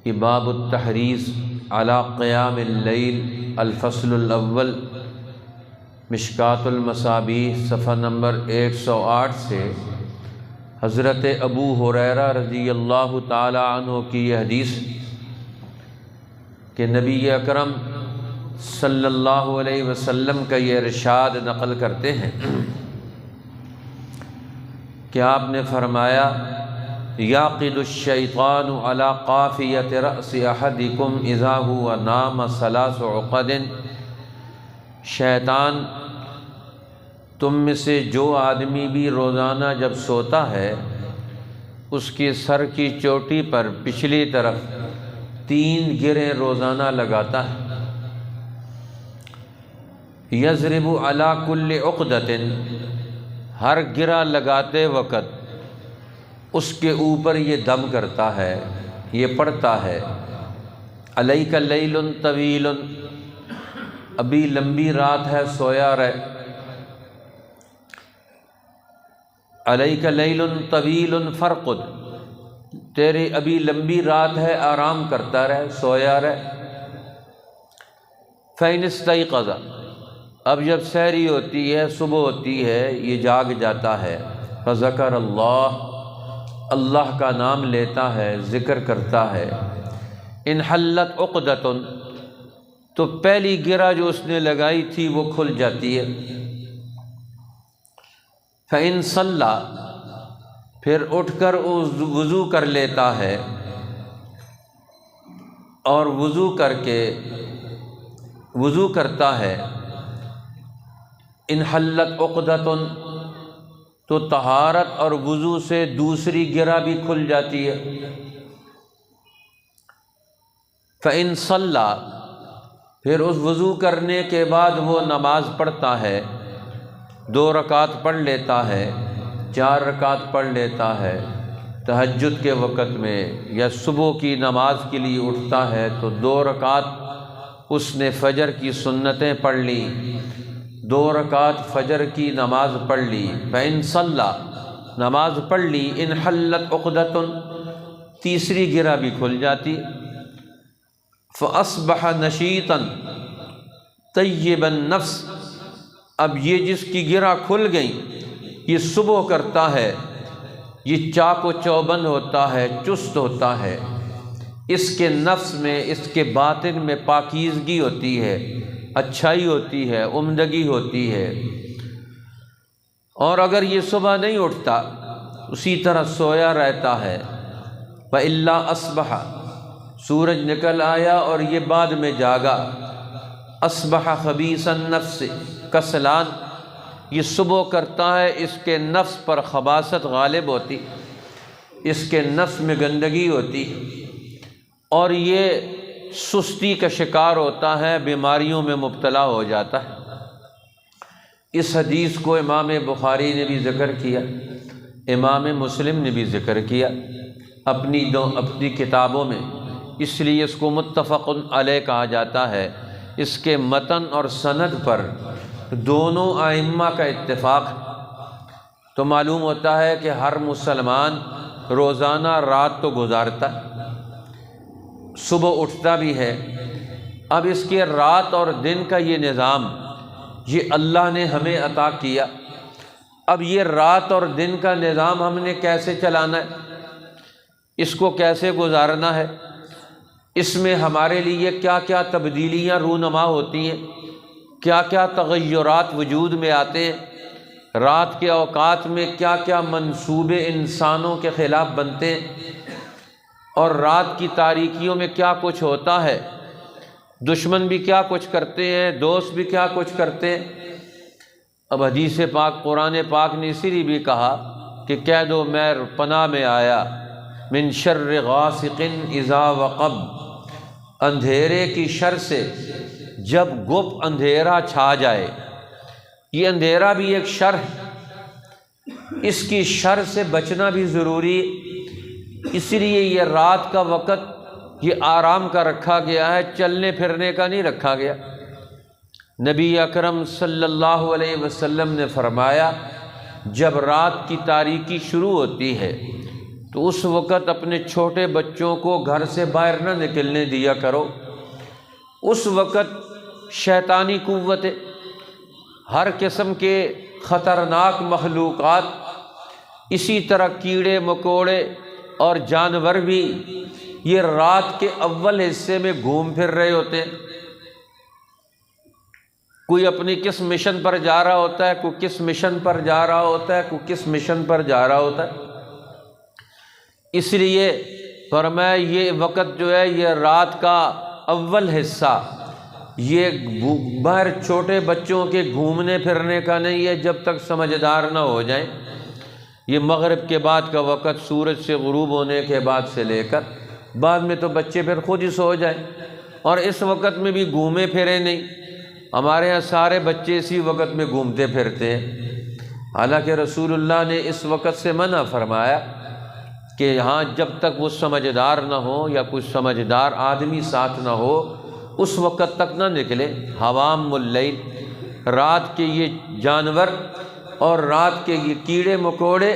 یہ باب التحریض علی قیام اللیل الفصل الاول، مشکوٰۃ المصابیح صفحہ نمبر 108 سے حضرت ابو ہریرہ رضی اللہ تعالی عنہ کی یہ حدیث کہ نبی اکرم صلی اللہ علیہ وسلم کا یہ ارشاد نقل کرتے ہیں کہ آپ نے فرمایا یعقد الشیطان علی قافیۃ رأس احدکم اذا هو نام ثلاث عقد، شیطان تم میں سے جو آدمی بھی روزانہ جب سوتا ہے اس کے سر کی چوٹی پر پچھلی طرف 3 گریں روزانہ لگاتا ہے، یضرب علی کل عقدۃ، ہر گرہ لگاتے وقت اس کے اوپر یہ دم کرتا ہے، یہ پڑھتا ہے علیک لیل طویل، ابھی لمبی رات ہے سویا رہ، علیک لیل طویل فرقد، تیرے ابھی لمبی رات ہے آرام کرتا رہ، سویا رہ۔ فإن استيقظ، اب جب سحری ہوتی ہے، صبح ہوتی ہے، یہ جاگ جاتا ہے، فذکر اللہ کا نام لیتا ہے، ذکر کرتا ہے، انحلت عقدۃ، تو پہلی گرہ جو اس نے لگائی تھی وہ کھل جاتی ہے۔ فإن صلی، پھر اٹھ کر وضو کر لیتا ہے، اور وضو کر کے وضو کرتا ہے، انحلت عقدۃ، تو طہارت اور وضو سے دوسری گرہ بھی کھل جاتی ہے۔ فإن صلی، پھر اس وضو کرنے کے بعد وہ نماز پڑھتا ہے، 2 رکعت پڑھ لیتا ہے، 4 رکعت پڑھ لیتا ہے، تہجد کے وقت میں یا صبح کی نماز کے لیے اٹھتا ہے تو 2 رکعت اس نے فجر کی سنتیں پڑھ لی، 2 رکعت فجر کی نماز پڑھ لی، فإن صلی، نماز پڑھ لی، انحلت عقدۃ، تیسری گرہ بھی کھل جاتی، فأصبح نشیطا طیب النفس، اب یہ جس کی گرہ کھل گئی یہ صبح کرتا ہے، یہ چاق و چوبند ہوتا ہے، چست ہوتا ہے، اس کے نفس میں، اس کے باطن میں پاکیزگی ہوتی ہے، اچھائی ہوتی ہے، عمدگی ہوتی ہے۔ اور اگر یہ صبح نہیں اٹھتا اسی طرح سویا رہتا ہے، وَإِلَّا أَصْبَحَ، سورج نکل آیا اور یہ بعد میں جاگا، أَصْبَحَ خَبِيثَ النَّفْسِ کسلان، یہ صبح کرتا ہے، اس کے نفس پر خباثت غالب ہوتی، اس کے نفس میں گندگی ہوتی، اور یہ سستی کا شکار ہوتا ہے، بیماریوں میں مبتلا ہو جاتا ہے۔ اس حدیث کو امام بخاری نے بھی ذکر کیا، امام مسلم نے بھی ذکر کیا اپنی کتابوں میں، اس لیے اس کو متفق علیہ کہا جاتا ہے۔ اس کے متن اور سند پر دونوں ائمہ کا اتفاق، تو معلوم ہوتا ہے کہ ہر مسلمان روزانہ رات تو گزارتا ہے، صبح اٹھتا بھی ہے۔ اب اس کے رات اور دن کا یہ نظام، یہ اللہ نے ہمیں عطا کیا۔ اب یہ رات اور دن کا نظام ہم نے کیسے چلانا ہے، اس کو کیسے گزارنا ہے، اس میں ہمارے لیے کیا کیا تبدیلیاں رونما ہوتی ہیں، کیا کیا تغیرات وجود میں آتے ہیں، رات کے اوقات میں کیا کیا منصوبے انسانوں کے خلاف بنتے ہیں، اور رات کی تاریکیوں میں کیا کچھ ہوتا ہے، دشمن بھی کیا کچھ کرتے ہیں، دوست بھی کیا کچھ کرتے ہیں۔ اب حدیث پاک، قرآن پاک نے اسی لیے بھی کہا کہ کہہ دو میں پناہ میں آیا من شر غاسق اذا وقب، اندھیرے کی شر سے جب گپ اندھیرا چھا جائے۔ یہ اندھیرا بھی ایک شر ہے، اس کی شر سے بچنا بھی ضروری، اس لیے یہ رات کا وقت یہ آرام کا رکھا گیا ہے، چلنے پھرنے کا نہیں رکھا گیا۔ نبی اکرم صلی اللہ علیہ وسلم نے فرمایا جب رات کی تاریکی شروع ہوتی ہے تو اس وقت اپنے چھوٹے بچوں کو گھر سے باہر نہ نکلنے دیا کرو۔ اس وقت شیطانی قوتیں، ہر قسم کے خطرناک مخلوقات، اسی طرح کیڑے مکوڑے اور جانور بھی یہ رات کے اول حصے میں گھوم پھر رہے ہوتے ہیں۔ کوئی اپنی کس مشن پر جا رہا ہوتا ہے، کوئی کس مشن پر جا رہا ہوتا ہے، کوئی کس مشن پر جا رہا ہوتا ہے۔ اس لیے فرمایا یہ وقت جو ہے، یہ رات کا اول حصہ، یہ باہر چھوٹے بچوں کے گھومنے پھرنے کا نہیں ہے جب تک سمجھدار نہ ہو جائیں۔ یہ مغرب کے بعد کا وقت، سورج سے غروب ہونے کے بعد سے لے کر بعد میں تو بچے پھر خود ہی سو جائیں، اور اس وقت میں بھی گھومے پھرے نہیں۔ ہمارے ہاں سارے بچے اسی وقت میں گھومتے پھرتے ہیں، حالانکہ رسول اللہ نے اس وقت سے منع فرمایا کہ ہاں جب تک وہ سمجھدار نہ ہو یا کوئی سمجھدار آدمی ساتھ نہ ہو اس وقت تک نہ نکلے۔ حوام اللیل، رات کے یہ جانور اور رات کے یہ کیڑے مکوڑے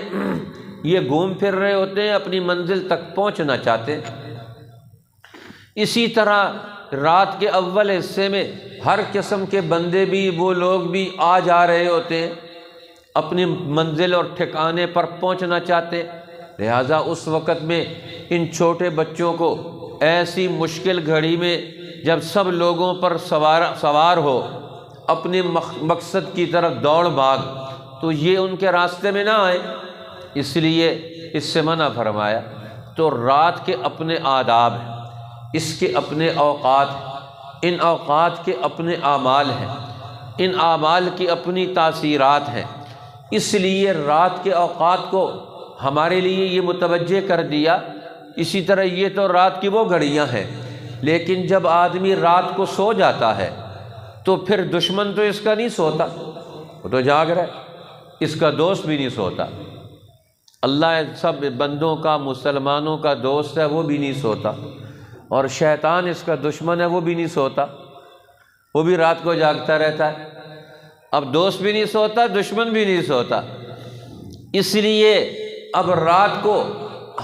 یہ گھوم پھر رہے ہوتے ہیں، اپنی منزل تک پہنچنا چاہتے ہیں۔ اسی طرح رات کے اول حصے میں ہر قسم کے بندے بھی، وہ لوگ بھی آ جا رہے ہوتے ہیں، اپنی منزل اور ٹھکانے پر پہنچنا چاہتے ہیں۔ لہٰذا اس وقت میں ان چھوٹے بچوں کو ایسی مشکل گھڑی میں جب سب لوگوں پر سوار ہو، اپنے مقصد کی طرف دوڑ بھاگ، تو یہ ان کے راستے میں نہ آئے، اس لیے اس سے منع فرمایا۔ تو رات کے اپنے آداب ہیں، اس کے اپنے اوقات ہیں، ان اوقات کے اپنے اعمال ہیں، ان اعمال کی اپنی تاثیرات ہیں۔ اس لیے رات کے اوقات کو ہمارے لیے یہ متوجہ کر دیا۔ اسی طرح یہ تو رات کی وہ گھڑیاں ہیں، لیکن جب آدمی رات کو سو جاتا ہے تو پھر دشمن تو اس کا نہیں سوتا، وہ تو جاگ رہا ہے، اس کا دوست بھی نہیں سوتا۔ اللہ سب بندوں کا، مسلمانوں کا دوست ہے، وہ بھی نہیں سوتا، اور شیطان اس کا دشمن ہے، وہ بھی نہیں سوتا، وہ بھی رات کو جاگتا رہتا ہے۔ اب دوست بھی نہیں سوتا، دشمن بھی نہیں سوتا، اس لیے اب رات کو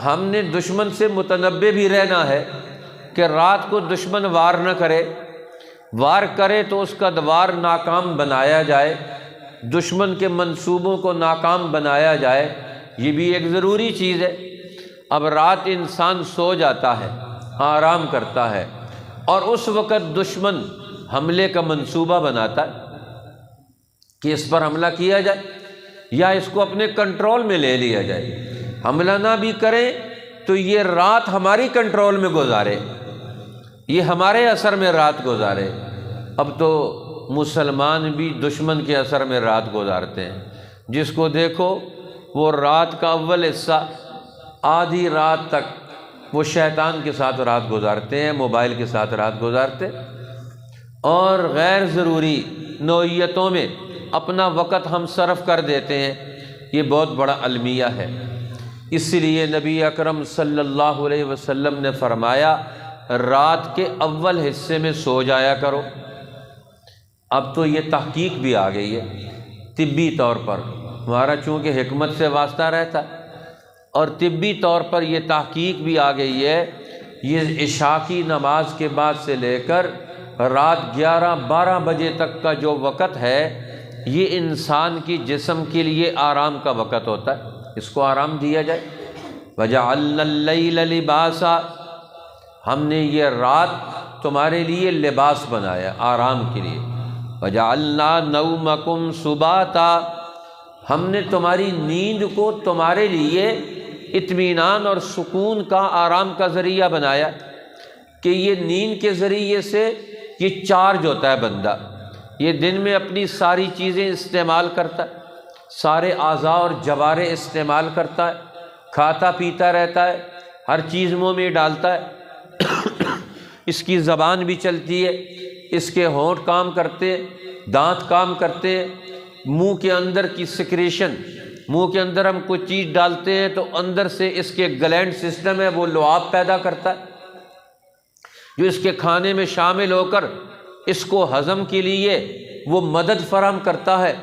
ہم نے دشمن سے متنبہ بھی رہنا ہے کہ رات کو دشمن وار نہ کرے، وار کرے تو اس کا وار ناکام بنایا جائے، دشمن کے منصوبوں کو ناکام بنایا جائے، یہ بھی ایک ضروری چیز ہے۔ اب رات انسان سو جاتا ہے، آرام کرتا ہے، اور اس وقت دشمن حملے کا منصوبہ بناتا ہے کہ اس پر حملہ کیا جائے یا اس کو اپنے کنٹرول میں لے لیا جائے۔ حملہ نہ بھی کریں تو یہ رات ہماری کنٹرول میں گزارے، یہ ہمارے اثر میں رات گزارے۔ اب تو مسلمان بھی دشمن کے اثر میں رات گزارتے ہیں، جس کو دیکھو وہ رات کا اول حصہ آدھی رات تک وہ شیطان کے ساتھ رات گزارتے ہیں، موبائل کے ساتھ رات گزارتے، اور غیر ضروری نوعیتوں میں اپنا وقت ہم صرف کر دیتے ہیں۔ یہ بہت بڑا المیہ ہے۔ اس لیے نبی اکرم صلی اللہ علیہ وسلم نے فرمایا رات کے اول حصے میں سو جایا کرو۔ اب تو یہ تحقیق بھی آ گئی ہے طبی طور پر، ہمارا چونکہ حکمت سے واسطہ رہتا ہے، اور طبی طور پر یہ تحقیق بھی آ گئی ہے، یہ عشاء کی نماز کے بعد سے لے کر رات 11-12 بجے تک کا جو وقت ہے، یہ انسان کی جسم کے لیے آرام کا وقت ہوتا ہے، اس کو آرام دیا جائے۔ وَجَعَلْنَا اللَّيْلَ لِبَاسًا، ہم نے یہ رات تمہارے لیے لباس بنایا، آرام کے لیے۔ وَجَعَلْنَا نَوْمَكُمْ سُبَاتًا، ہم نے تمہاری نیند کو تمہارے لیے اطمینان اور سکون کا، آرام کا ذریعہ بنایا، کہ یہ نیند کے ذریعے سے یہ چارج ہوتا ہے بندہ، یہ دن میں اپنی ساری چیزیں استعمال کرتا ہے، سارے اعضاء اور جوارے استعمال کرتا ہے، کھاتا پیتا رہتا ہے، ہر چیز منہ میں ڈالتا ہے، اس کی زبان بھی چلتی ہے، اس کے ہونٹ کام کرتے، دانت کام کرتے، منہ کے اندر کی سیکریشن، منہ کے اندر ہم کوئی چیز ڈالتے ہیں تو اندر سے اس کے گلینڈ سسٹم ہے، وہ لعاب پیدا کرتا ہے جو اس کے کھانے میں شامل ہو کر اس کو ہضم کے لیے وہ مدد فراہم کرتا ہے۔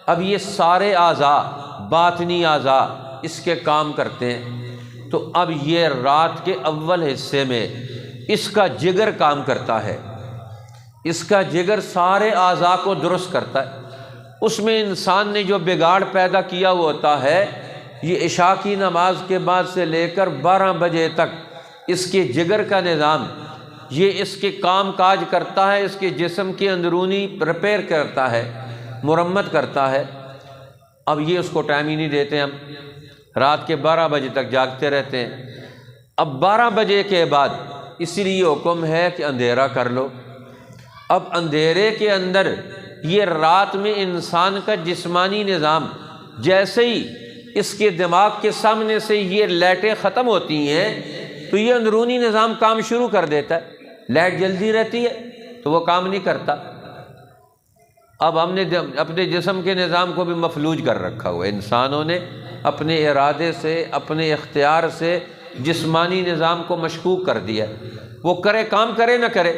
اب یہ سارے اعضاء، باطنی اعضاء اس کے کام کرتے ہیں، تو اب یہ رات کے اول حصے میں اس کا جگر کام کرتا ہے، اس کا جگر سارے اعضاء کو درست کرتا ہے۔ اس میں انسان نے جو بگاڑ پیدا کیا ہوا ہوتا ہے، یہ عشاء کی نماز کے بعد سے لے کر 12 بجے تک اس کے جگر کا نظام، یہ اس کے کام کاج کرتا ہے، اس کے جسم کی اندرونی ریپیئر کرتا ہے، مرمت کرتا ہے۔ اب یہ اس کو ٹائم ہی نہیں دیتے، ہم رات کے 12 بجے تک جاگتے رہتے ہیں۔ اب 12 بجے کے بعد اسی لیے حکم ہے کہ اندھیرا کر لو۔ اب اندھیرے کے اندر یہ رات میں انسان کا جسمانی نظام، جیسے ہی اس کے دماغ کے سامنے سے یہ لائٹیں ختم ہوتی ہیں تو یہ اندرونی نظام کام شروع کر دیتا ہے۔ لائٹ جلدی رہتی ہے تو وہ کام نہیں کرتا۔ اب ہم نے اپنے جسم کے نظام کو بھی مفلوج کر رکھا ہوا ہے، انسانوں نے اپنے ارادے سے، اپنے اختیار سے جسمانی نظام کو مشکوک کر دیا۔ وہ کرے کام کرے نہ کرے،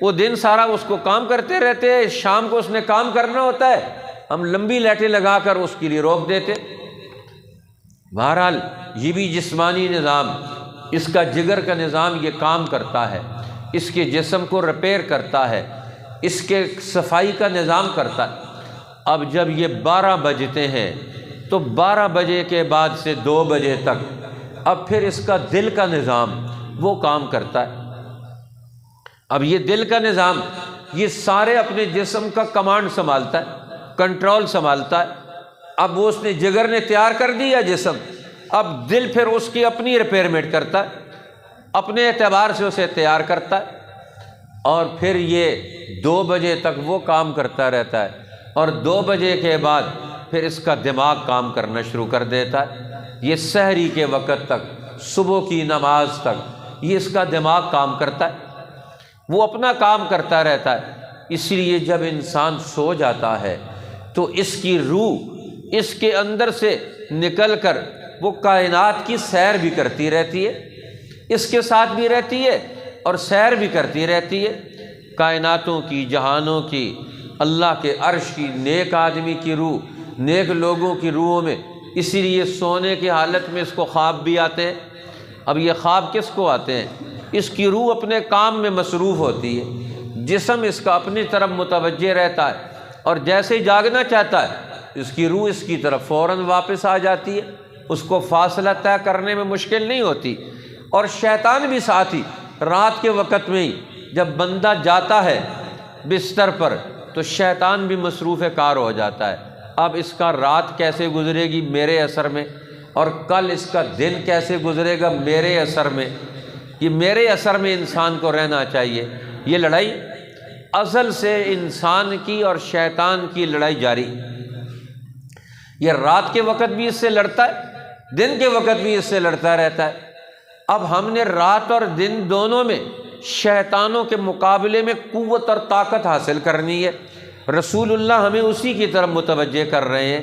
وہ دن سارا اس کو کام کرتے رہتے ہیں، شام کو اس نے کام کرنا ہوتا ہے، ہم لمبی لائٹیں لگا کر اس کے لیے روک دیتے۔ بہرحال یہ بھی جسمانی نظام، اس کا جگر کا نظام یہ کام کرتا ہے، اس کے جسم کو ریپیئر کرتا ہے، اس کے صفائی کا نظام کرتا ہے۔ اب جب یہ 12 بجتے ہیں تو 12 بجے کے بعد سے 2 بجے تک اب پھر اس کا دل کا نظام وہ کام کرتا ہے۔ اب یہ دل کا نظام یہ سارے اپنے جسم کا کمانڈ سنبھالتا ہے، کنٹرول سنبھالتا ہے۔ اب وہ اس نے جگر نے تیار کر دیا جسم، اب دل پھر اس کی اپنی ریپیئرمنٹ کرتا ہے، اپنے اعتبار سے اسے تیار کرتا ہے، اور پھر یہ 2 بجے تک وہ کام کرتا رہتا ہے، اور 2 بجے کے بعد پھر اس کا دماغ کام کرنا شروع کر دیتا ہے۔ یہ سحری کے وقت تک، صبح کی نماز تک یہ اس کا دماغ کام کرتا ہے، وہ اپنا کام کرتا رہتا ہے۔ اس لیے جب انسان سو جاتا ہے تو اس کی روح اس کے اندر سے نکل کر وہ کائنات کی سیر بھی کرتی رہتی ہے، اس کے ساتھ بھی رہتی ہے اور سیر بھی کرتی رہتی ہے، کائناتوں کی، جہانوں کی، اللہ کے عرش کی، نیک آدمی کی روح، نیک لوگوں کی روحوں میں۔ اسی لیے سونے کی حالت میں اس کو خواب بھی آتے ہیں۔ اب یہ خواب کس کو آتے ہیں؟ اس کی روح اپنے کام میں مصروف ہوتی ہے، جسم اس کا اپنی طرف متوجہ رہتا ہے، اور جیسے ہی جاگنا چاہتا ہے اس کی روح اس کی طرف فوراً واپس آ جاتی ہے، اس کو فاصلہ طے کرنے میں مشکل نہیں ہوتی۔ اور شیطان بھی ساتھ ہی رات کے وقت میں ہی جب بندہ جاتا ہے بستر پر تو شیطان بھی مصروف کار ہو جاتا ہے۔ اب اس کا رات کیسے گزرے گی میرے اثر میں، اور کل اس کا دن کیسے گزرے گا میرے اثر میں۔ یہ میرے اثر میں انسان کو رہنا چاہیے۔ یہ لڑائی ازل سے انسان کی اور شیطان کی لڑائی جاری، یہ رات کے وقت بھی اس سے لڑتا ہے، دن کے وقت بھی اس سے لڑتا رہتا ہے۔ اب ہم نے رات اور دن دونوں میں شیطانوں کے مقابلے میں قوت اور طاقت حاصل کرنی ہے۔ رسول اللہ ہمیں اسی کی طرف متوجہ کر رہے ہیں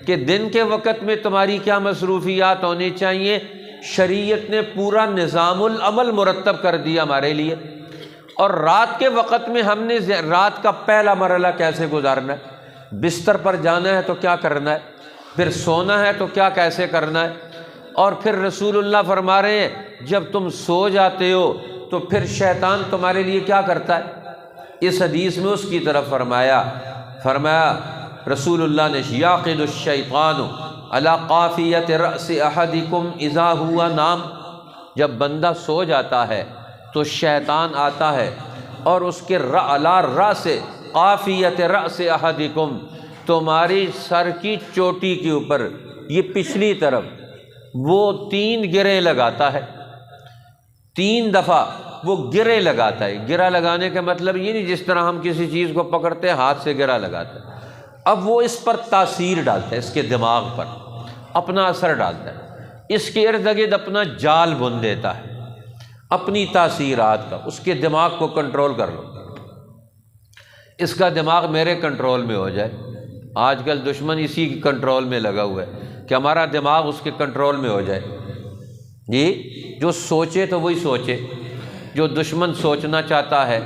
کہ دن کے وقت میں تمہاری کیا مصروفیات ہونی چاہیے۔ شریعت نے پورا نظام العمل مرتب کر دیا ہمارے لیے، اور رات کے وقت میں ہم نے رات کا پہلا مرحلہ کیسے گزارنا ہے، بستر پر جانا ہے تو کیا کرنا ہے، پھر سونا ہے تو کیا کیسے کرنا ہے۔ اور پھر رسول اللہ فرما رہے ہیں جب تم سو جاتے ہو تو پھر شیطان تمہارے لیے کیا کرتا ہے۔ اس حدیث میں اس کی طرف فرمایا رسول اللہ نے یعقد الشیطان علی قافیۃ رأس احدکم اذا ہوا نام، جب بندہ سو جاتا ہے تو شیطان آتا ہے اور اس کے علی رأس قافیۃ رأس احدکم، تمہاری سر کی چوٹی کے اوپر یہ پچھلی طرف وہ 3 گرے لگاتا ہے، 3 دفعہ وہ گرے لگاتا ہے۔ گرا لگانے کا مطلب یہ نہیں جس طرح ہم کسی چیز کو پکڑتے ہیں ہاتھ سے گرا لگاتا ہے، اب وہ اس پر تاثیر ڈالتا ہے، اس کے دماغ پر اپنا اثر ڈالتا ہے، اس کے ارد گرد اپنا جال بن دیتا ہے، اپنی تاثیرات کا۔ اس کے دماغ کو کنٹرول کر لو، اس کا دماغ میرے کنٹرول میں ہو جائے۔ آج کل دشمن اسی کی کنٹرول میں لگا ہوا ہے کہ ہمارا دماغ اس کے کنٹرول میں ہو جائے۔ جی جو سوچے تو وہی سوچے جو دشمن سوچنا چاہتا ہے۔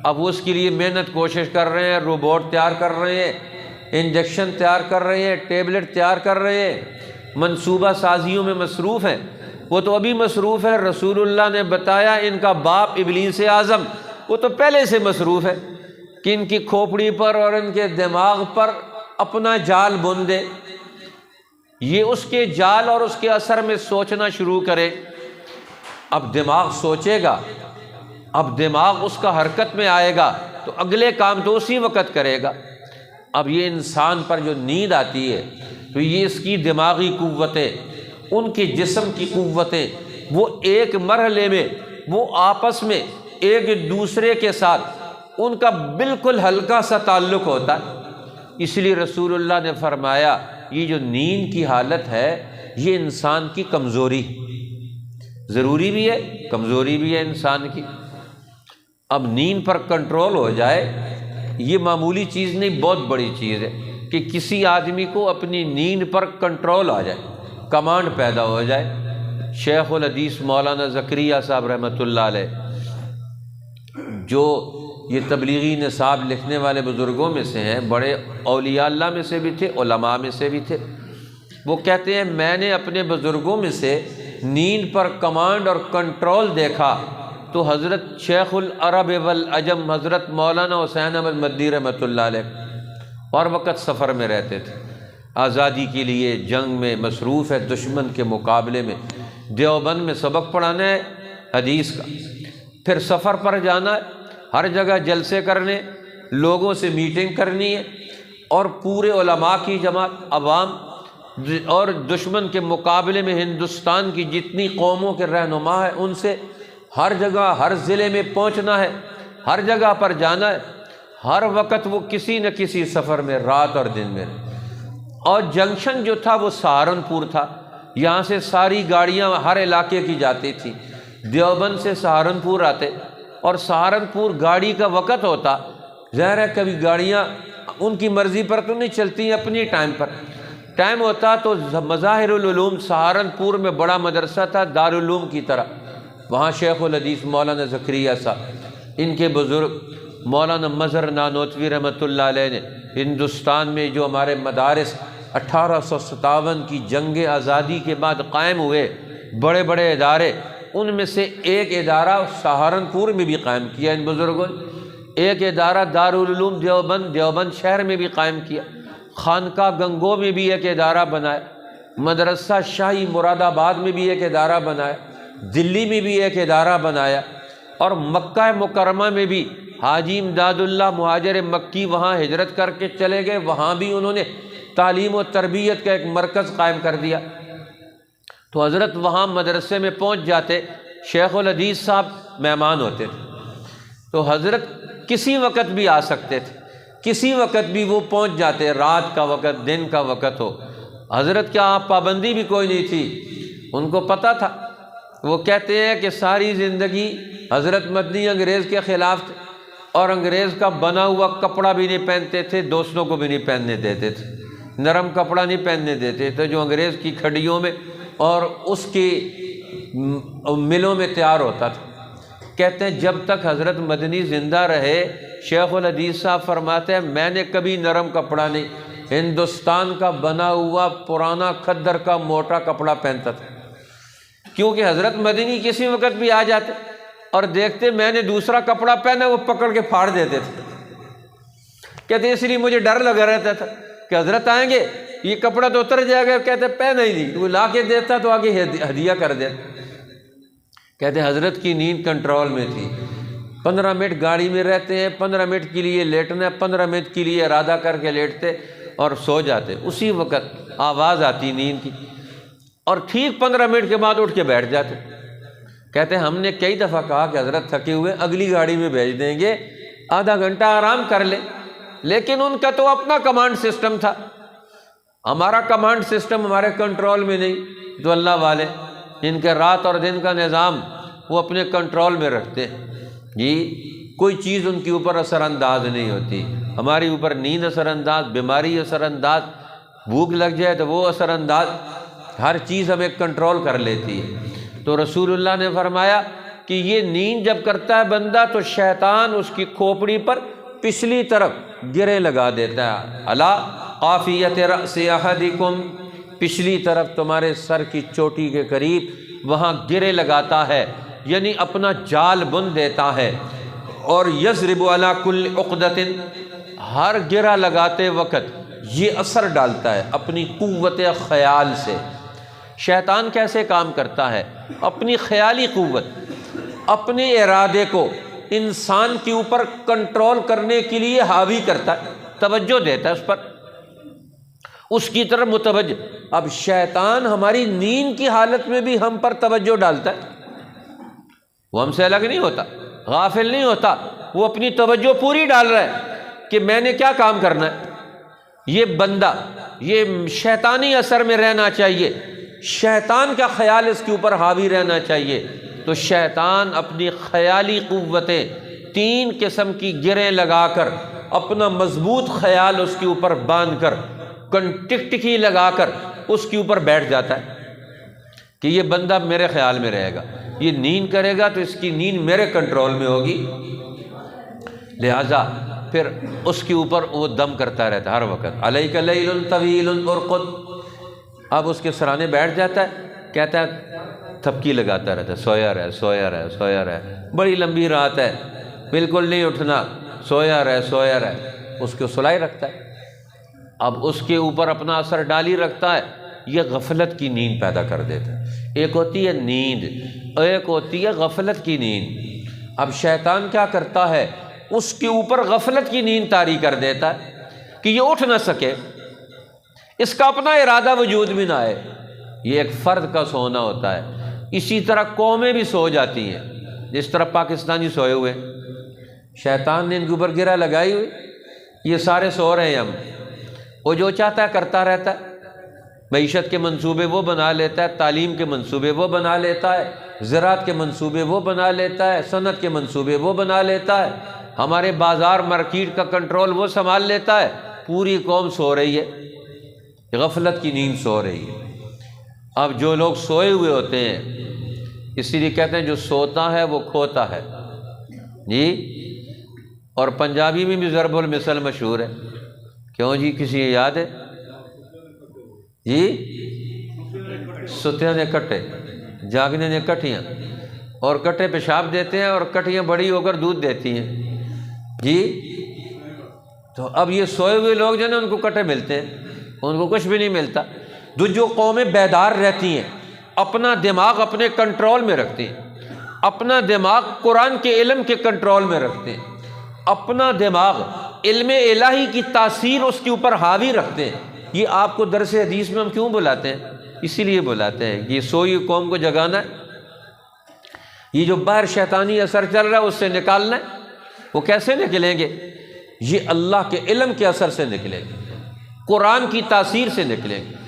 اب وہ اس کے لیے محنت کوشش کر رہے ہیں، روبوٹ تیار کر رہے ہیں، انجیکشن تیار کر رہے ہیں، ٹیبلٹ تیار کر رہے ہیں، منصوبہ سازیوں میں مصروف ہیں، وہ تو ابھی مصروف ہے۔ رسول اللہ نے بتایا ان کا باپ ابلیس اعظم وہ تو پہلے سے مصروف ہے کہ ان کی کھوپڑی پر اور ان کے دماغ پر اپنا جال بن دے، یہ اس کے جال اور اس کے اثر میں سوچنا شروع کرے۔ اب دماغ سوچے گا، اب دماغ اس کا حرکت میں آئے گا تو اگلے کام تو اسی وقت کرے گا۔ اب یہ انسان پر جو نیند آتی ہے تو یہ اس کی دماغی قوتیں، ان کے جسم کی قوتیں، وہ ایک مرحلے میں وہ آپس میں ایک دوسرے کے ساتھ ان کا بالکل ہلکا سا تعلق ہوتا ہے۔ اس لیے رسول اللہ نے فرمایا یہ جو نیند کی حالت ہے یہ انسان کی کمزوری، ضروری بھی ہے کمزوری بھی ہے انسان کی۔ اب نیند پر کنٹرول ہو جائے یہ معمولی چیز نہیں، بہت بڑی چیز ہے کہ کسی آدمی کو اپنی نیند پر کنٹرول آ جائے، کمانڈ پیدا ہو جائے۔ شیخ الحدیث مولانا زکریا صاحب رحمۃ اللہ علیہ جو یہ تبلیغی نصاب لکھنے والے بزرگوں میں سے ہیں، بڑے اولیاء اللہ میں سے بھی تھے، علماء میں سے بھی تھے، وہ کہتے ہیں میں نے اپنے بزرگوں میں سے نیند پر کمانڈ اور کنٹرول دیکھا تو حضرت شیخ العرب والعجم حضرت مولانا حسین احمد مدنی رحمۃ اللہ علیہ اور وقت سفر میں رہتے تھے، آزادی کے لیے جنگ میں مصروف ہے، دشمن کے مقابلے میں، دیوبند میں سبق پڑھانا ہے حدیث کا، پھر سفر پر جانا ہے، ہر جگہ جلسے کرنے، لوگوں سے میٹنگ کرنی ہے، اور پورے علماء کی جماعت، عوام اور دشمن کے مقابلے میں ہندوستان کی جتنی قوموں کے رہنما ہیں ان سے ہر جگہ ہر ضلع میں پہنچنا ہے، ہر جگہ پر جانا ہے، ہر وقت وہ کسی نہ کسی سفر میں رات اور دن میں۔ اور جنکشن جو تھا وہ سہارنپور تھا، یہاں سے ساری گاڑیاں ہر علاقے کی جاتی تھیں، دیوبند سے سہارنپور آتے، اور سہارنپور گاڑی کا وقت ہوتا، ظاہر ہے کبھی گاڑیاں ان کی مرضی پر تو نہیں چلتی، اپنی ٹائم پر ٹائم ہوتا تو مظاہر العلوم سہارنپور میں بڑا مدرسہ تھا دارالعلوم کی طرح، وہاں شیخ الحدیث مولانا زکریا صاحب، ان کے بزرگ مولانا مظہر نانوتوی رحمۃ اللہ علیہ نے ہندوستان میں جو ہمارے مدارس 1857 کی جنگ آزادی کے بعد قائم ہوئے بڑے بڑے ادارے، ان میں سے ایک ادارہ سہارنپور میں بھی قائم کیا ان بزرگوں نے، ایک ادارہ دارالعلوم دیوبند شہر میں بھی قائم کیا، خانقاہ گنگو میں بھی ایک ادارہ بنایا، مدرسہ شاہی مراد آباد میں بھی ایک ادارہ بنایا، دلی میں بھی ایک ادارہ بنایا، اور مکہ مکرمہ میں بھی حاجی امداد اللہ مہاجر مکی وہاں ہجرت کر کے چلے گئے، وہاں بھی انہوں نے تعلیم و تربیت کا ایک مرکز قائم کر دیا۔ تو حضرت وہاں مدرسے میں پہنچ جاتے، شیخ الحدیث صاحب مہمان ہوتے تھے، تو حضرت کسی وقت بھی آ سکتے تھے، کسی وقت بھی وہ پہنچ جاتے، رات کا وقت دن کا وقت ہو، حضرت کیا پابندی بھی کوئی نہیں تھی، ان کو پتہ تھا۔ وہ کہتے ہیں کہ ساری زندگی حضرت مدنی انگریز کے خلاف تھے، اور انگریز کا بنا ہوا کپڑا بھی نہیں پہنتے تھے، دوستوں کو بھی نہیں پہننے دیتے تھے، نرم کپڑا نہیں پہننے دیتے تھے جو انگریز کی کھڑیوں میں اور اس کی ملوں میں تیار ہوتا تھا۔ کہتے ہیں جب تک حضرت مدنی زندہ رہے، شیخ الحدیث صاحب فرماتے ہیں میں نے کبھی نرم کپڑا نہیں، ہندوستان کا بنا ہوا پرانا کھدر کا موٹا کپڑا پہنتا تھا، کیونکہ حضرت مدنی کسی وقت بھی آ جاتے اور دیکھتے میں نے دوسرا کپڑا پہنا، وہ پکڑ کے پھاڑ دیتے تھے۔ کہتے اس لیے مجھے ڈر لگا رہتا تھا کہ حضرت آئیں گے یہ کپڑا تو اتر جائے گا، کہتے پہنا ہی نہیں، وہ لا کے دیتا تو آگے ہدیہ کر دیتا۔ کہتے حضرت کی نیند کنٹرول میں تھی، 15 منٹ گاڑی میں رہتے ہیں، 15 منٹ کے لیے لیٹنا ہے، 15 منٹ کے لیے ارادہ کر کے لیٹتے اور سو جاتے، اسی وقت آواز آتی نیند کی، اور ٹھیک 15 منٹ کے بعد اٹھ کے بیٹھ جاتے۔ کہتے ہیں ہم نے کئی دفعہ کہا کہ حضرت تھکے ہوئے اگلی گاڑی میں بھیج دیں گے، آدھا گھنٹہ آرام کر لیں، لیکن ان کا تو اپنا کمانڈ سسٹم تھا، ہمارا کمانڈ سسٹم ہمارے کنٹرول میں نہیں۔ تو اللہ والے ان کے رات اور دن کا نظام وہ اپنے کنٹرول میں رکھتے ہیں جی، کوئی چیز ان کے اوپر اثر انداز نہیں ہوتی، ہماری اوپر نیند اثر انداز، بیماری اثر انداز، بھوک لگ جائے تو وہ اثر انداز، ہر چیز ہمیں کنٹرول کر لیتی ہے۔ تو رسول اللہ نے فرمایا کہ یہ نیند جب کرتا ہے بندہ تو شیطان اس کی کھوپڑی پر پچھلی طرف گرے لگا دیتا ہے، الا قافیت رأس احدکم، پچھلی طرف تمہارے سر کی چوٹی کے قریب وہاں گرے لگاتا ہے، یعنی اپنا جال بن دیتا ہے۔ اور یضرب علی کل عقدۃ، ہر گرہ لگاتے وقت یہ اثر ڈالتا ہے اپنی قوت خیال سے۔ شیطان کیسے کام کرتا ہے؟ اپنی خیالی قوت، اپنے ارادے کو انسان کے اوپر کنٹرول کرنے کے لیے حاوی کرتا ہے، توجہ دیتا ہے اس پر، اس کی طرف متوجہ۔ اب شیطان ہماری نیند کی حالت میں بھی ہم پر توجہ ڈالتا ہے، وہ ہم سے الگ نہیں ہوتا، غافل نہیں ہوتا، وہ اپنی توجہ پوری ڈال رہا ہے کہ میں نے کیا کام کرنا ہے۔ یہ بندہ یہ شیطانی اثر میں رہنا چاہیے، شیطان کا خیال اس کے اوپر حاوی رہنا چاہیے، تو شیطان اپنی خیالی قوتیں 3 قسم کی گریں لگا کر، اپنا مضبوط خیال اس کے اوپر باندھ کر، ٹکٹکی لگا کر اس کے اوپر بیٹھ جاتا ہے کہ یہ بندہ میرے خیال میں رہے گا، یہ نیند کرے گا تو اس کی نیند میرے کنٹرول میں ہوگی، لہذا پھر اس کے اوپر وہ دم کرتا رہتا ہے ہر وقت، علیک لیل طویل ارقد۔ اب اس کے سرانے بیٹھ جاتا ہے، کہتا ہے، تھپکی لگاتا رہتا ہے، سویا رہے سویا رہے سویا رہے، بڑی لمبی رات ہے، بالکل نہیں اٹھنا، سویا رہے سویا رہے، اس کو سلائے رکھتا ہے۔ اب اس کے اوپر اپنا اثر ڈالی رکھتا ہے، یہ غفلت کی نیند پیدا کر دیتا ہے۔ ایک ہوتی ہے نیند، ایک ہوتی ہے غفلت کی نیند۔ اب شیطان کیا کرتا ہے؟ اس کے اوپر غفلت کی نیند طاری کر دیتا ہے کہ یہ اٹھ نہ سکے، اس کا اپنا ارادہ وجود میں نہ آئے۔ یہ ایک فرد کا سونا ہوتا ہے۔ اسی طرح قومیں بھی سو جاتی ہیں، جس طرح پاکستانی سوئے ہوئے، شیطان نے ان کے اوپر گرہ لگائی ہوئی، یہ سارے سو رہے ہیں، ہم وہ جو چاہتا ہے کرتا رہتا ہے، معیشت کے منصوبے وہ بنا لیتا ہے، تعلیم کے منصوبے وہ بنا لیتا ہے، زراعت کے منصوبے وہ بنا لیتا ہے، صنعت کے منصوبے وہ بنا لیتا ہے، ہمارے بازار مارکیٹ کا کنٹرول وہ سنبھال لیتا ہے، پوری قوم سو رہی ہے، غفلت کی نیند سو رہی ہے۔ اب جو لوگ سوئے ہوئے ہوتے ہیں، اسی لیے کہتے ہیں جو سوتا ہے وہ کھوتا ہے جی۔ اور پنجابی میں بھی ضرب المثل مشہور ہے، کیوں جی؟ کسی یاد ہے جی؟ ستیاں نے کٹے، جاگنے نے کٹیاں، اور کٹے پیشاب دیتے ہیں اور کٹیاں بڑی ہو کر دودھ دیتی ہیں جی۔ تو اب یہ سوئے ہوئے لوگ جو ہیں ان کو کٹے ملتے ہیں، ان کو کچھ بھی نہیں ملتا۔ جو قومیں بیدار رہتی ہیں، اپنا دماغ اپنے کنٹرول میں رکھتے ہیں، اپنا دماغ قرآن کے علم کے کنٹرول میں رکھتے ہیں، اپنا دماغ علم الہی کی تاثیر اس کے اوپر حاوی رکھتے ہیں۔ یہ آپ کو درس حدیث میں ہم کیوں بلاتے ہیں؟ اسی لیے بلاتے ہیں کہ یہ سوئی قوم کو جگانا ہے، یہ جو باہر شیطانی اثر چل رہا ہے اس سے نکالنا ہے۔ وہ کیسے نکلیں گے؟ یہ اللہ کے علم کے اثر سے نکلیں گے، قرآن کی تاثیر سے نکلیں گے،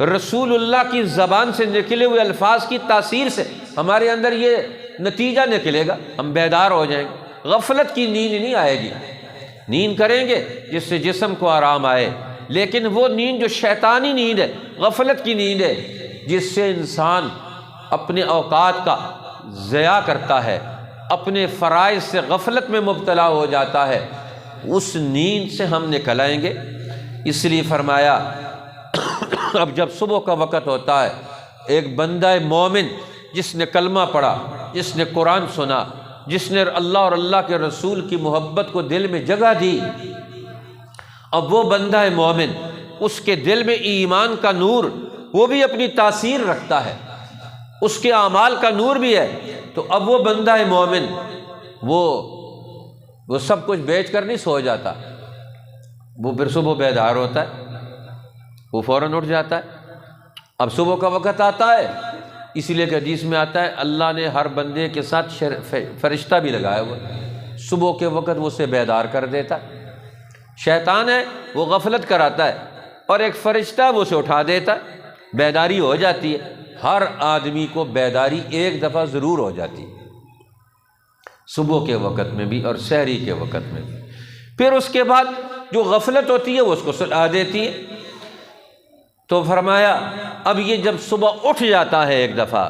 رسول اللہ کی زبان سے نکلے ہوئے الفاظ کی تاثیر سے ہمارے اندر یہ نتیجہ نکلے گا، ہم بیدار ہو جائیں گے۔ غفلت کی نیند نہیں آئے گی، نیند کریں گے جس سے جسم کو آرام آئے، لیکن وہ نیند جو شیطانی نیند ہے، غفلت کی نیند ہے، جس سے انسان اپنے اوقات کا ضیاع کرتا ہے، اپنے فرائض سے غفلت میں مبتلا ہو جاتا ہے، اس نیند سے ہم نکل آئیں گے۔ اس لیے فرمایا اب جب صبح کا وقت ہوتا ہے، ایک بندہ مومن جس نے کلمہ پڑھا، جس نے قرآن سنا، جس نے اللہ اور اللہ کے رسول کی محبت کو دل میں جگہ دی، اب وہ بندہ مومن، اس کے دل میں ایمان کا نور وہ بھی اپنی تاثیر رکھتا ہے، اس کے اعمال کا نور بھی ہے، تو اب وہ بندہ مومن وہ سب کچھ بیچ کر نہیں سو جاتا، وہ پھر صبح بیدار ہوتا ہے، وہ فوراً اٹھ جاتا ہے۔ اب صبح کا وقت آتا ہے، اسی لیے کہ حدیث میں آتا ہے اللہ نے ہر بندے کے ساتھ فرشتہ بھی لگایا ہوا، صبح کے وقت وہ اسے بیدار کر دیتا ہے۔ شیطان ہے وہ غفلت کراتا ہے، اور ایک فرشتہ وہ اسے اٹھا دیتا ہے، بیداری ہو جاتی ہے۔ ہر آدمی کو بیداری ایک دفعہ ضرور ہو جاتی ہے، صبح کے وقت میں بھی اور سحری کے وقت میں بھی۔ پھر اس کے بعد جو غفلت ہوتی ہے وہ اس کو سلا دیتی ہے۔ تو فرمایا اب یہ جب صبح اٹھ جاتا ہے ایک دفعہ،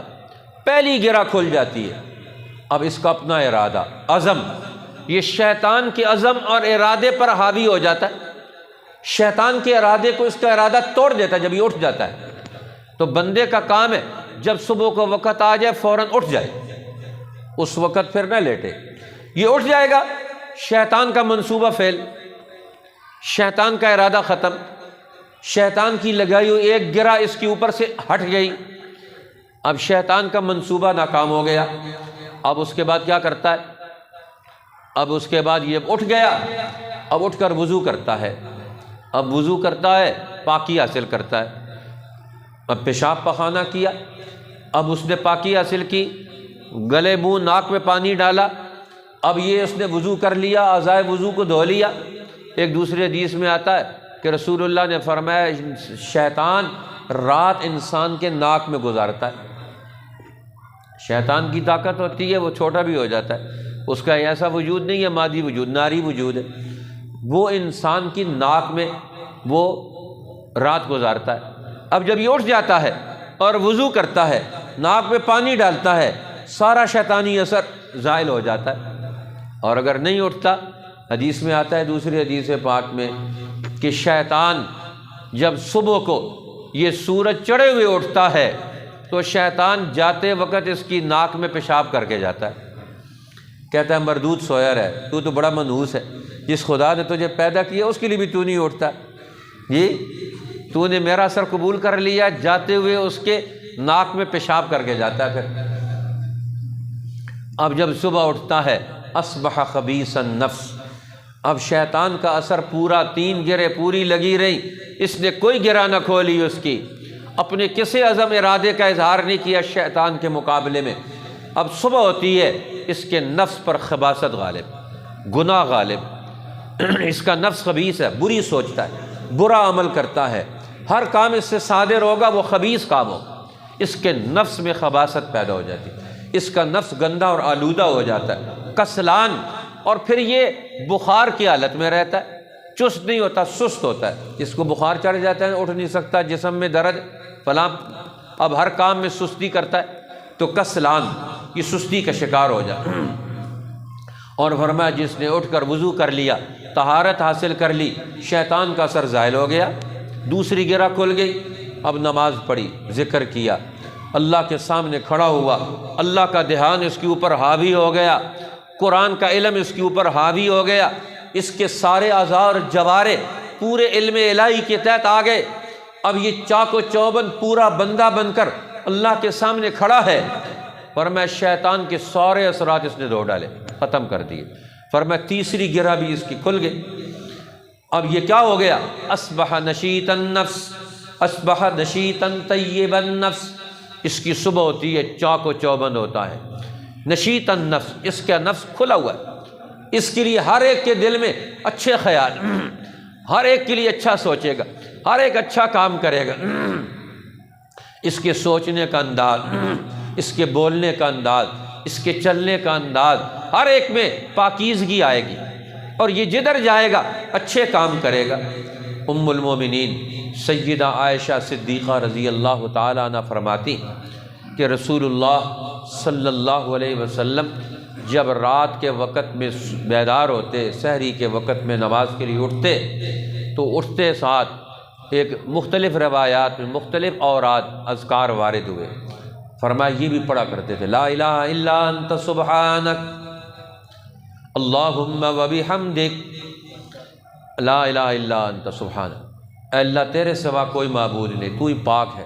پہلی گرہ کھل جاتی ہے، اب اس کا اپنا ارادہ، عزم، یہ شیطان کے عزم اور ارادے پر حاوی ہو جاتا ہے، شیطان کے ارادے کو اس کا ارادہ توڑ دیتا ہے جب یہ اٹھ جاتا ہے۔ تو بندے کا کام ہے جب صبح کو وقت آ جائے فوراً اٹھ جائے، اس وقت پھر نہ لیٹے۔ یہ اٹھ جائے گا، شیطان کا منصوبہ فیل، شیطان کا ارادہ ختم، شیطان کی لگائی ہوئی ایک گرہ اس کے اوپر سے ہٹ گئی، اب شیطان کا منصوبہ ناکام ہو گیا۔ اب اس کے بعد کیا کرتا ہے؟ اب اس کے بعد یہ اٹھ گیا، اب اٹھ کر وضو کرتا ہے، اب وضو کرتا ہے، پاکی حاصل کرتا ہے، اب پیشاب پخانہ کیا، اب اس نے پاکی حاصل کی، گلے منہ ناک میں پانی ڈالا، اب یہ اس نے وضو کر لیا، اعضائے وضو کو دھو لیا۔ ایک دوسرے حدیث میں آتا ہے کہ رسول اللہ نے فرمایا شیطان رات انسان کے ناک میں گزارتا ہے۔ شیطان کی طاقت ہوتی ہے، وہ چھوٹا بھی ہو جاتا ہے، اس کا ایسا وجود نہیں ہے مادی وجود، ناری وجود ہے، وہ انسان کی ناک میں وہ رات گزارتا ہے۔ اب جب یہ اٹھ جاتا ہے اور وضو کرتا ہے، ناک میں پانی ڈالتا ہے، سارا شیطانی اثر زائل ہو جاتا ہے۔ اور اگر نہیں اٹھتا، حدیث میں آتا ہے دوسری حدیث پاک میں کہ شیطان جب صبح کو یہ سورج چڑھے ہوئے اٹھتا ہے تو شیطان جاتے وقت اس کی ناک میں پیشاب کر کے جاتا ہے، کہتا ہے مردود سویا رہے، تو بڑا منحوس ہے، جس خدا نے تجھے پیدا کیا اس کے لیے بھی تو نہیں اٹھتا، یہ تو نے میرا اثر قبول کر لیا، جاتے ہوئے اس کے ناک میں پیشاب کر کے جاتا ہے۔ پھر اب جب صبح اٹھتا ہے اصبح خبیث النفس، اب شیطان کا اثر پورا، 3 گرہ پوری لگی رہی، اس نے کوئی گرہ نہ کھولی، اس کی اپنے کسی عزم ارادے کا اظہار نہیں کیا شیطان کے مقابلے میں۔ اب صبح ہوتی ہے، اس کے نفس پر خباثت غالب، گناہ غالب، اس کا نفس خبیث ہے، بری سوچتا ہے، برا عمل کرتا ہے، ہر کام اس سے صادر ہوگا وہ خبیث کام ہو، اس کے نفس میں خباثت پیدا ہو جاتی ہے، اس کا نفس گندا اور آلودہ ہو جاتا ہے، کسلان، اور پھر یہ بخار کی حالت میں رہتا ہے، چست نہیں ہوتا، سست ہوتا ہے، اس کو بخار چڑھ جاتا ہے، اٹھ نہیں سکتا، جسم میں درد فلاں، اب ہر کام میں سستی کرتا ہے، تو کسلان، یہ سستی کا شکار ہو جاتا ہے۔ اور فرمایا جس نے اٹھ کر وضو کر لیا، طہارت حاصل کر لی، شیطان کا اثر زائل ہو گیا، دوسری گرہ کھل گئی، اب نماز پڑھی، ذکر کیا، اللہ کے سامنے کھڑا ہوا، اللہ کا دھیان اس کے اوپر حاوی ہو گیا، قرآن کا علم اس کے اوپر حاوی ہو گیا، اس کے سارے اعضاء اور جوارے پورے علم الہی کے تحت آ گئے۔ اب یہ چاق و چوبند پورا بندہ بن کر اللہ کے سامنے کھڑا ہے۔ فرمایا شیطان کے سارے اثرات اس نے دھو ڈالے، ختم کر دیے۔ فرمایا تیسری گرہ بھی اس کی کھل گئی۔ اب یہ کیا ہو گیا؟ اصبح نشیط النفس، اصبح نشیطا طیب النفس، اس کی صبح ہوتی ہے، چاق و چوبند ہوتا ہے، نشیط النفس، اس کا نفس کھلا ہوا ہے، اس کے لیے ہر ایک کے دل میں اچھے خیال، ہر ایک کے لیے اچھا سوچے گا، ہر ایک اچھا کام کرے گا، اس کے سوچنے کا انداز، اس کے بولنے کا انداز، اس کے چلنے کا انداز، ہر ایک میں پاکیزگی آئے گی، اور یہ جدھر جائے گا اچھے کام کرے گا۔ ام المومنین سیدہ عائشہ صدیقہ رضی اللہ تعالیٰ عنہ فرماتی کہ رسول اللہ صلی اللہ علیہ وسلم جب رات کے وقت میں بیدار ہوتے، سحری کے وقت میں نماز کے لیے اٹھتے، تو اٹھتے ساتھ ایک مختلف روایات میں مختلف اوراد اذکار وارد ہوئے، فرمایا یہ بھی پڑھا کرتے تھے، لا الہ الا انت سبحانک اللہم وبحمدک، لا الہ الا انت سبحانک، اے اللہ تیرے سوا کوئی معبود نہیں، تو ہی پاک ہے،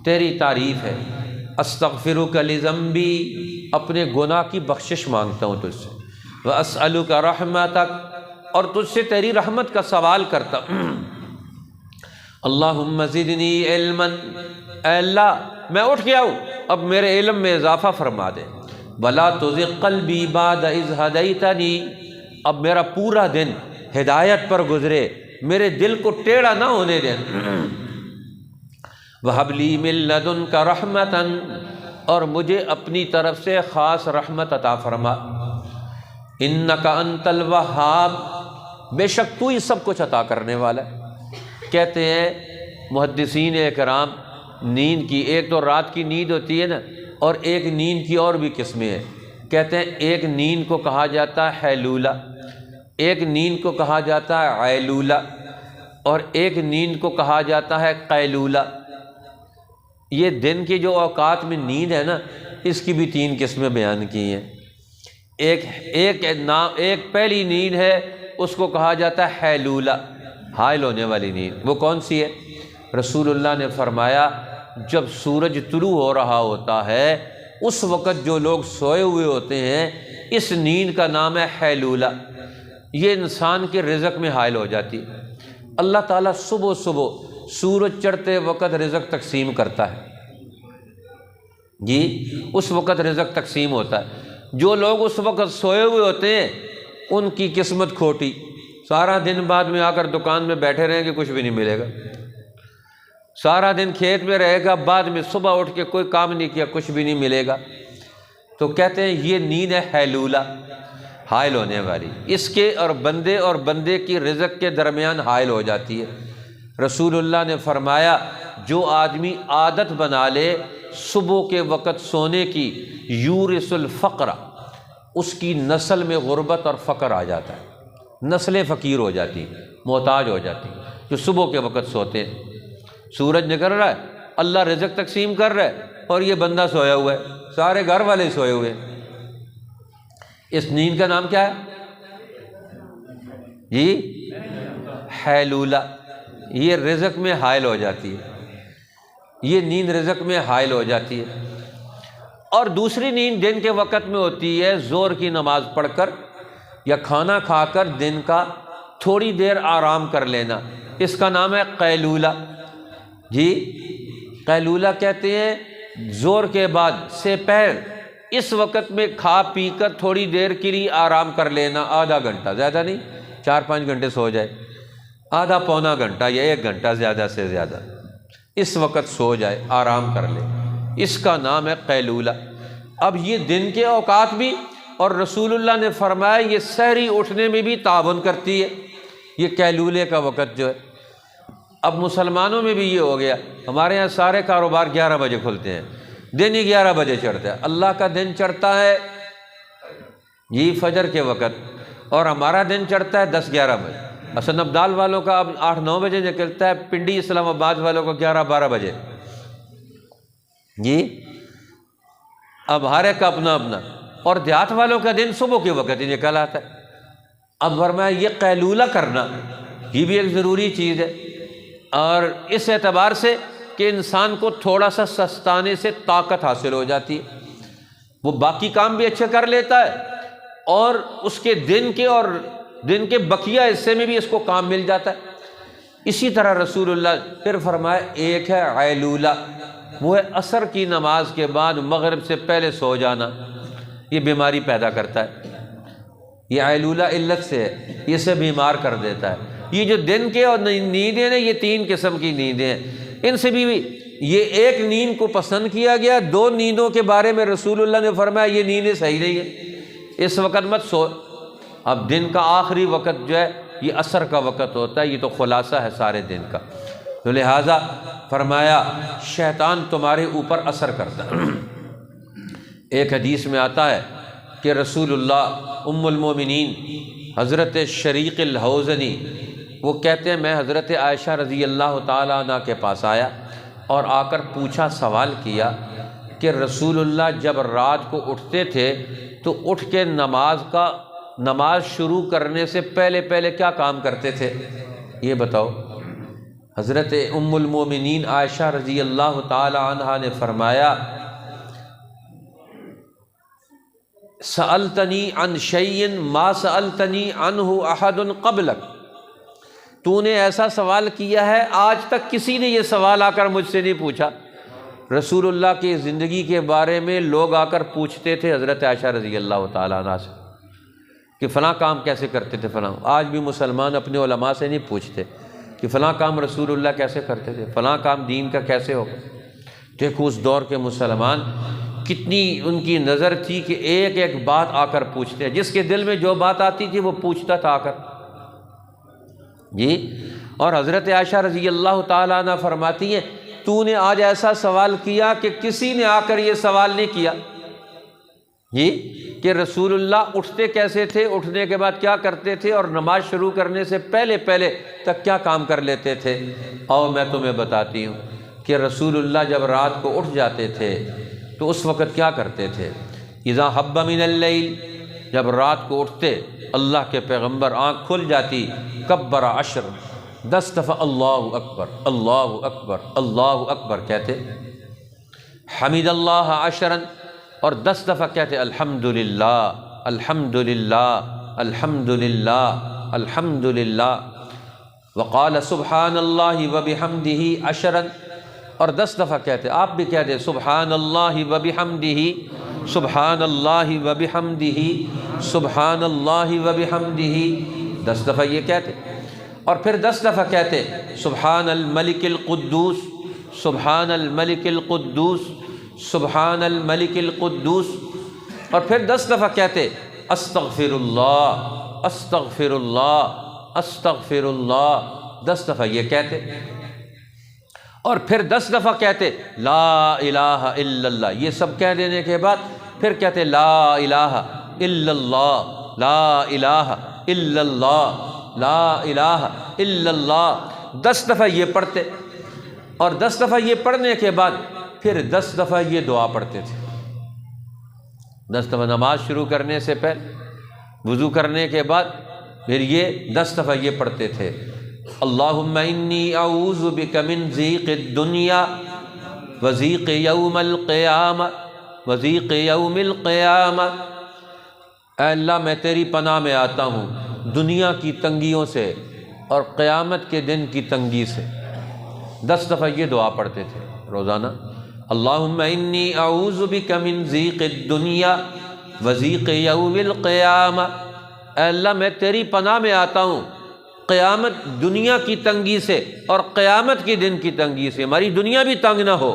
تیری تعریف ہے، استغفرک لذنبی، اپنے گناہ کی بخشش مانگتا ہوں تجھ سے، واسألک رحمتک، اور تجھ سے تیری رحمت کا سوال کرتا ہوں، اللہم زدنی علما، اے اللہ میں اٹھ گیا ہوں، اب میرے علم میں اضافہ فرما دے، ولا تزغ قلبی بعد اذ ہدیتنی، اب میرا پورا دن ہدایت پر گزرے، میرے دل کو ٹیڑھا نہ ہونے دے، وَهَبْ لِي مِن لَّدُنْكَ رَحْمَةً، اور مجھے اپنی طرف سے خاص رحمت عطا فرما، إِنَّكَ أَنْتَ الْوَهَّابُ، بے شک تو ہی سب کچھ عطا کرنے والا ہے۔ کہتے ہیں محدثین اکرام، نیند کی ایک تو رات کی نیند ہوتی ہے نا، اور ایک نیند کی اور بھی قسمیں ہیں، کہتے ہیں ایک نیند کو کہا جاتا ہے حیلولہ، ایک نیند کو کہا جاتا ہے عیلولہ، اور ایک نیند کو کہا جاتا ہے قیلولہ۔ یہ دن کے جو اوقات میں نیند ہے نا، اس کی بھی 3 قسمیں بیان کی ہیں۔ ایک پہلی نیند ہے، اس کو کہا جاتا ہے حیلولہ، حائل ہونے والی نیند۔ وہ کون سی ہے؟ رسول اللہ نے فرمایا جب سورج طلوع ہو رہا ہوتا ہے اس وقت جو لوگ سوئے ہوئے ہوتے ہیں، اس نیند کا نام ہے حیلولہ۔ یہ انسان کے رزق میں حائل ہو جاتی ہے۔ اللہ تعالیٰ صبح سورج چڑھتے وقت رزق تقسیم کرتا ہے جی، اس وقت رزق تقسیم ہوتا ہے۔ جو لوگ اس وقت سوئے ہوئے ہوتے ہیں ان کی قسمت کھوٹی، سارا دن بعد میں آ کر دکان میں بیٹھے رہیں گے، کچھ بھی نہیں ملے گا۔ سارا دن کھیت میں رہے گا، بعد میں صبح اٹھ کے کوئی کام نہیں کیا، کچھ بھی نہیں ملے گا۔ تو کہتے ہیں یہ نیند ہے حیلولہ، حائل ہونے والی۔ اس کے اور بندے کی رزق کے درمیان حائل ہو جاتی ہے۔ رسول اللہ نے فرمایا جو آدمی عادت بنا لے صبح کے وقت سونے کی، یورث الفقر، اس کی نسل میں غربت اور فقر آ جاتا ہے، نسلیں فقیر ہو جاتی ہیں، محتاج ہو جاتی ہیں۔ جو صبح کے وقت سوتے ہیں، سورج نکل رہا ہے، اللہ رزق تقسیم کر رہا ہے اور یہ بندہ سویا ہوا ہے، سارے گھر والے سوئے ہوئے ہیں۔ اس نیند کا نام کیا ہے جی؟ حیلولہ۔ یہ رزق میں حائل ہو جاتی ہے، یہ نیند رزق میں حائل ہو جاتی ہے۔ اور دوسری نیند دن کے وقت میں ہوتی ہے، ظہر کی نماز پڑھ کر یا کھانا کھا کر دن کا تھوڑی دیر آرام کر لینا، اس کا نام ہے قیلولہ جی۔ قیلولہ کہتے ہیں ظہر کے بعد سے پہر اس وقت میں کھا پی کر تھوڑی دیر کے لیے آرام کر لینا، آدھا گھنٹہ، زیادہ نہیں، 4-5 گھنٹے سو جائے، آدھا پونا گھنٹہ یا 1 گھنٹہ زیادہ سے زیادہ اس وقت سو جائے، آرام کر لے، اس کا نام ہے قیلولہ۔ اب یہ دن کے اوقات بھی، اور رسول اللہ نے فرمایا یہ سحری اٹھنے میں بھی تعاون کرتی ہے، یہ قیلولے کا وقت جو ہے۔ اب مسلمانوں میں بھی یہ ہو گیا، ہمارے یہاں سارے کاروبار 11 بجے کھلتے ہیں، دن ہی 11 بجے چڑھتا ہے۔ اللہ کا دن چڑھتا ہے جی فجر کے وقت، اور ہمارا دن چڑھتا ہے 10-11 بجے۔ حسن عبدال والوں کا اب 8-9 بجے نکلتا ہے، پنڈی اسلام آباد والوں کو 11-12 بجے جی۔ اب ہر ایک کا اپنا اپنا، اور دیہات والوں کا دن صبح کے وقت ہی نکل آتا ہے۔ اب فرمایا یہ قیلولہ کرنا یہ بھی ایک ضروری چیز ہے، اور اس اعتبار سے کہ انسان کو تھوڑا سا سستانے سے طاقت حاصل ہو جاتی ہے، وہ باقی کام بھی اچھے کر لیتا ہے، اور اس کے دن کے بقیہ حصے میں بھی اس کو کام مل جاتا ہے۔ اسی طرح رسول اللہ پھر فرمایا ایک ہے عیلولہ، وہ ہے عصر کی نماز کے بعد مغرب سے پہلے سو جانا، یہ بیماری پیدا کرتا ہے، یہ عیلولہ علت سے ہے، یہ اسے بیمار کر دیتا ہے۔ یہ جو دن کے اور نیندیں ہیں یہ 3 قسم کی نیندیں ہیں، ان سے بھی یہ ایک نیند کو پسند کیا گیا، 2 نیندوں کے بارے میں رسول اللہ نے فرمایا یہ نیندیں صحیح نہیں ہیں، اس وقت مت سو۔ اب دن کا آخری وقت جو ہے یہ عصر کا وقت ہوتا ہے، یہ تو خلاصہ ہے سارے دن کا، تو لہٰذا فرمایا شیطان تمہارے اوپر اثر کرتا ہے۔ ایک حدیث میں آتا ہے کہ رسول اللہ ام المومنین حضرت شریق الحوزنی وہ کہتے ہیں میں حضرت عائشہ رضی اللہ تعالیٰ عنہ کے پاس آیا اور آ کر پوچھا، سوال کیا کہ رسول اللہ جب رات کو اٹھتے تھے تو اٹھ کے نماز شروع کرنے سے پہلے کیا کام کرتے تھے، یہ بتاؤ۔ حضرت ام المومنین عائشہ رضی اللہ تعالی عنہا نے فرمایا سألتنی عن شیء ما سألتنی عنہ احد قبلک، تو نے ایسا سوال کیا ہے آج تک کسی نے یہ سوال آ کر مجھ سے نہیں پوچھا۔ رسول اللہ کی زندگی کے بارے میں لوگ آ کر پوچھتے تھے حضرت عائشہ رضی اللہ تعالیٰ عنہ سے کہ فلاں کام کیسے کرتے تھے فلاں۔ آج بھی مسلمان اپنے علماء سے نہیں پوچھتے کہ فلاں کام رسول اللہ کیسے کرتے تھے، فلاں کام دین کا کیسے ہوگا۔ دیکھو اس دور کے مسلمان کتنی ان کی نظر تھی کہ ایک ایک بات آ کر پوچھتے ہیں، جس کے دل میں جو بات آتی تھی وہ پوچھتا تھا آ کر جی۔ اور حضرت عائشہ رضی اللہ تعالیٰ عنہ فرماتی ہیں تو نے آج ایسا سوال کیا کہ کسی نے آ کر یہ سوال نہیں کیا جی کہ رسول اللہ اٹھتے کیسے تھے، اٹھنے کے بعد کیا کرتے تھے، اور نماز شروع کرنے سے پہلے تک کیا کام کر لیتے تھے۔ اور میں تمہیں بتاتی ہوں، کہ رسول اللہ جب رات کو اٹھ جاتے تھے تو اس وقت کیا کرتے تھے؟ اذا حب من اللیل، جب رات کو اٹھتے اللہ کے پیغمبر آنکھ کھل جاتی، کبر 10، 10 دفعہ اللہ اکبر اللہ اکبر اللہ اکبر کہتے، حمد اللہ 10، اور 10 دفعہ کہتے الحمدللہ الحمدللہ الحمدللہ الحمدللہ، وقال سبحان اللہ وبحمدہ 10، اور 10 دفعہ کہتے، آپ بھی کہتے سبحان اللہ وبحمدہ سبحان اللہ وبحمدہ سبحان اللہ وبحمدہ، 10 دفعہ یہ کہتے، اور پھر 10 دفعہ کہتے سبحان الملک القدوس سبحان الملک القدوس سبحان الملک القدوس، اور پھر 10 دفعہ کہتے استغفر اللہ استغفر اللہ استغفر اللہ، 10 دفعہ یہ کہتے، اور پھر 10 دفعہ کہتے لا الہ الا اللہ۔ یہ سب کہہ دینے کے بعد پھر کہتے لا الہ الا اللہ لا الہ الا اللہ لا الہ الا اللہ، 10 دفعہ یہ پڑھتے، اور 10 دفعہ یہ پڑھنے کے بعد پھر 10 دفعہ یہ دعا پڑھتے تھے۔ 10 دفعہ نماز شروع کرنے سے پہلے، وضو کرنے کے بعد پھر یہ 10 دفعہ یہ پڑھتے تھے اللہم انی اعوذ بک من ضیق الدنیا وضیق یوم القیامہ وضیق یوم القیامہ، اے اللہ میں تیری پناہ میں آتا ہوں دنیا کی تنگیوں سے اور قیامت کے دن کی تنگی سے۔ 10 دفعہ یہ دعا پڑھتے تھے روزانہ، اللہم انی اعوذ بک من ضیق الدنیا وضیق یوم القیامہ، اے اللہ میں تیری پناہ میں آتا ہوں قیامت دنیا کی تنگی سے اور قیامت کے دن کی تنگی سے۔ ہماری دنیا بھی تنگ نہ ہو،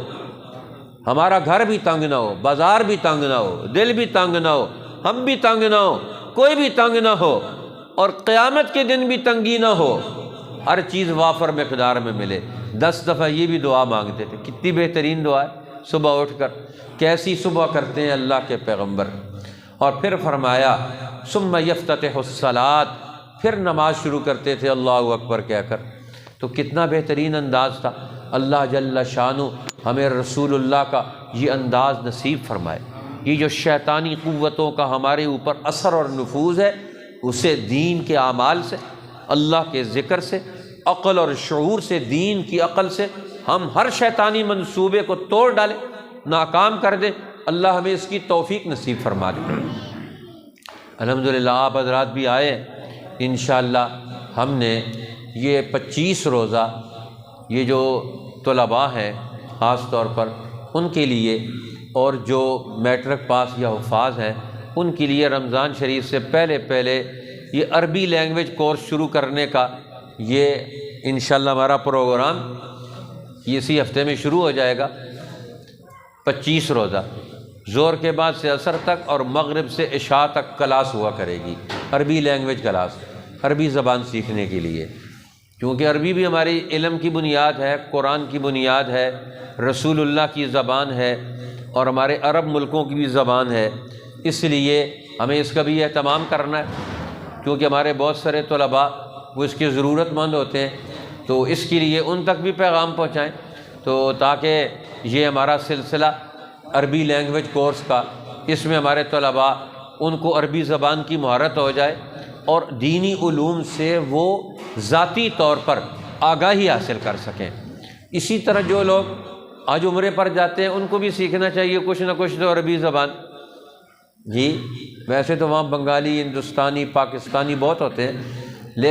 ہمارا گھر بھی تنگ نہ ہو، بازار بھی تنگ نہ ہو، دل بھی تنگ نہ ہو، ہم بھی تنگ نہ ہو، کوئی بھی تنگ نہ ہو، اور قیامت کے دن بھی تنگی نہ ہو، ہر چیز وافر مقدار میں ملے۔ 10 دفعہ یہ بھی دعا مانگتے تھے۔ کتنی بہترین دعا ہے صبح اٹھ کر، کیسی صبح کرتے ہیں اللہ کے پیغمبر۔ اور پھر فرمایا ثم یفتتح الصلاۃ، پھر نماز شروع کرتے تھے اللہ اکبر کہہ کر۔ تو کتنا بہترین انداز تھا۔ اللہ جل شانہ ہمیں رسول اللہ کا یہ انداز نصیب فرمائے۔ یہ جو شیطانی قوتوں کا ہمارے اوپر اثر اور نفوذ ہے، اسے دین کے اعمال سے، اللہ کے ذکر سے، عقل اور شعور سے، دین کی عقل سے ہم ہر شیطانی منصوبے کو توڑ ڈالیں، ناکام کر دیں۔ اللہ ہمیں اس کی توفیق نصیب فرما دے۔ الحمدللہ آپ حضرات بھی آئے، انشاءاللہ ہم نے یہ 25 روزہ یہ جو طلباء ہیں خاص طور پر ان کے لیے، اور جو میٹرک پاس یا حفاظ ہیں ان کے لیے رمضان شریف سے پہلے یہ عربی لینگویج کورس شروع کرنے کا یہ انشاءاللہ ہمارا پروگرام اسی ہفتے میں شروع ہو جائے گا۔ 25 روزہ ظہر کے بعد سے عصر تک اور مغرب سے عشاء تک کلاس ہوا کرے گی، عربی لینگویج کلاس، عربی زبان سیکھنے کے لیے، کیونکہ عربی بھی ہماری علم کی بنیاد ہے، قرآن کی بنیاد ہے، رسول اللہ کی زبان ہے، اور ہمارے عرب ملکوں کی بھی زبان ہے۔ اس لیے ہمیں اس کا بھی اہتمام کرنا ہے، کیونکہ ہمارے بہت سارے طلباء وہ اس کے ضرورت مند ہوتے ہیں، تو اس کے لیے ان تک بھی پیغام پہنچائیں، تو تاکہ یہ ہمارا سلسلہ عربی لینگویج کورس کا، اس میں ہمارے طلباء ان کو عربی زبان کی مہارت ہو جائے اور دینی علوم سے وہ ذاتی طور پر آگاہی حاصل کر سکیں۔ اسی طرح جو لوگ آج عمرے پر جاتے ہیں ان کو بھی سیکھنا چاہیے کچھ نہ کچھ تو عربی زبان۔ جی ویسے تو وہاں بنگالی، ہندوستانی، پاکستانی بہت ہوتے ہیں،